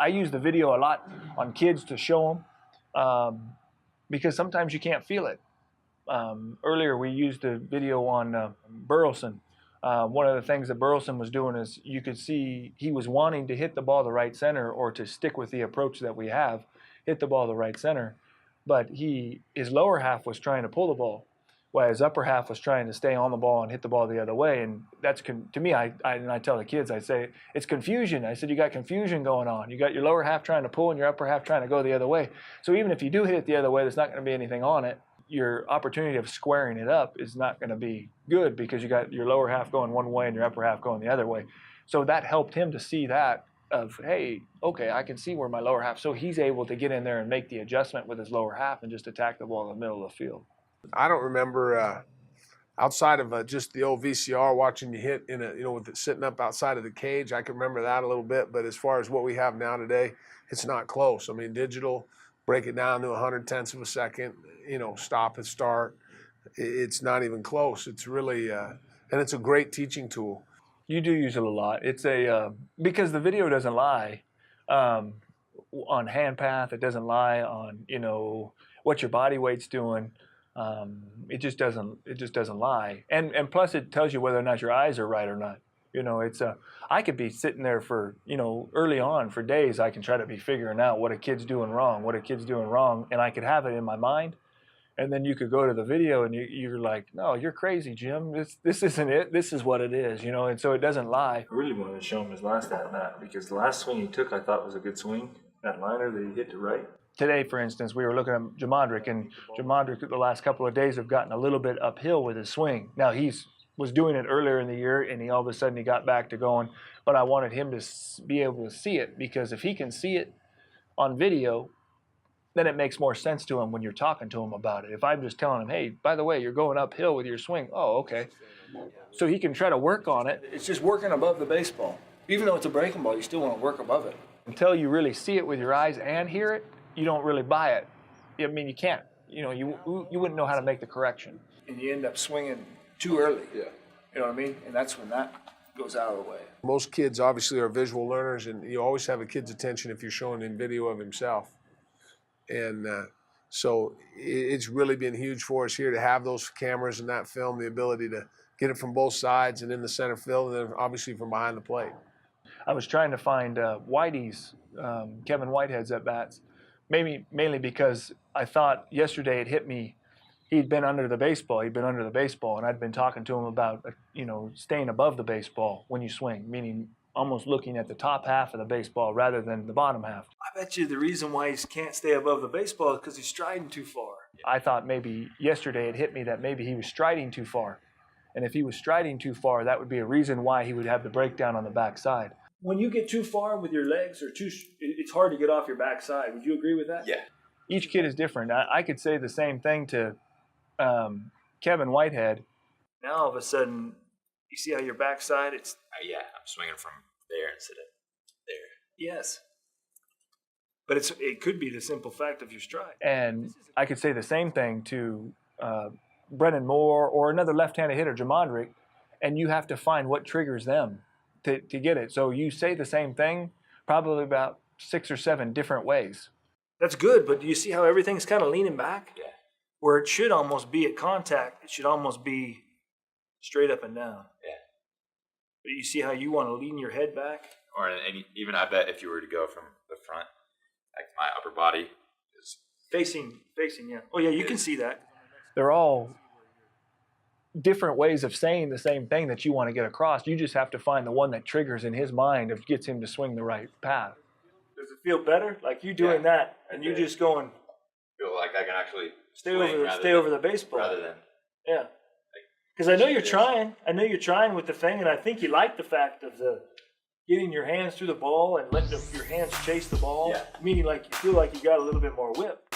I use the video a lot on kids to show them because sometimes you can't feel it. Earlier we used the video on Burleson. One of the things that Burleson was doing is you could see he was wanting to hit the ball the right center or to stick with the approach that we have, hit the ball the right center, but his lower half was trying to pull the ball, while his upper half was trying to stay on the ball and hit the ball the other way. And that's, to me, and I tell the kids, I say, it's confusion. I said, you got confusion going on. You got your lower half trying to pull and your upper half trying to go the other way. So even if you do hit it the other way, there's not going to be anything on it. Your opportunity of squaring it up is not going to be good because you got your lower half going one way and your upper half going the other way. So that helped him to see that of, hey, okay, I can see where my lower half. So he's able to get in there and make the adjustment with his lower half and just attack the ball in the middle of the field. I don't remember outside of just the old VCR watching you hit in a, with it sitting up outside of the cage. I can remember that a little bit, but as far as what we have now today, it's not close. I mean, digital, break it down to 100/10 of a second, stop and start. It's not even close. It's really, and it's a great teaching tool. You do use it a lot. It's because the video doesn't lie on hand path. It doesn't lie on, what your body weight's doing. It just doesn't lie. And plus it tells you whether or not your eyes are right or not. I could be sitting there for, early on for days. I can try to be figuring out what a kid's doing wrong, and I could have it in my mind. And then you could go to the video and you're like, no, you're crazy, Jim. This isn't it. This is what it is, and so it doesn't lie. I really wanted to show him his last at-bat because the last swing he took I thought was a good swing. That liner that he hit to right. Today, for instance, we were looking at Jamondrick, and Jamondrick the last couple of days have gotten a little bit uphill with his swing. Now, was doing it earlier in the year, and all of a sudden he got back to going, but I wanted him to be able to see it, because if he can see it on video, then it makes more sense to him when you're talking to him about it. If I'm just telling him, hey, by the way, you're going uphill with your swing. Oh, okay. So he can try to work on it. It's just working above the baseball. Even though it's a breaking ball, you still want to work above it. Until you really see it with your eyes and hear it, you don't really buy it. I mean, you can't. You wouldn't know how to make the correction. And you end up swinging too early. Yeah. You know what I mean? And that's when that goes out of the way. Most kids obviously are visual learners, and you always have a kid's attention if you're showing him video of himself. And so it's really been huge for us here to have those cameras and that film, the ability to get it from both sides and in the center field, and then obviously from behind the plate. I was trying to find Kevin Whitehead's at-bats, mainly because I thought yesterday it hit me. He'd been under the baseball, and I'd been talking to him about, staying above the baseball when you swing, meaning almost looking at the top half of the baseball rather than the bottom half. I bet you the reason why he can't stay above the baseball is because he's striding too far. I thought maybe yesterday it hit me that maybe he was striding too far. And if he was striding too far, that would be a reason why he would have the breakdown on the backside. When you get too far with your legs, it's hard to get off your backside. Would you agree with that? Yeah. Each kid is different. I could say the same thing to Kevin Whitehead. Now all of a sudden, you see how your backside, it's... yeah, I'm swinging from there instead of there. Yes. But it could be the simple fact of your stride. And I could say the same thing to Brennan Moore or another left-handed hitter, Jamondrick, and you have to find what triggers them to get it. So you say the same thing probably about 6 or 7 different ways. That's good, but do you see how everything's kind of leaning back? Yeah. Where it should almost be at contact, it should almost be straight up and down. Yeah. But you see how you want to lean your head back? Or even I bet if you were to go from the front, like my upper body is facing, yeah. Oh yeah, you can see that. They're all different ways of saying the same thing that you want to get across. You just have to find the one that triggers in his mind of gets him to swing the right path. Does it feel better? Like you doing that and you just going feel like I can actually stay over the baseball rather than because I know you're trying. I know you're trying with the thing, and I think you like the fact of the getting your hands through the ball and letting your hands chase the ball. Yeah. Meaning like you feel like you got a little bit more whip.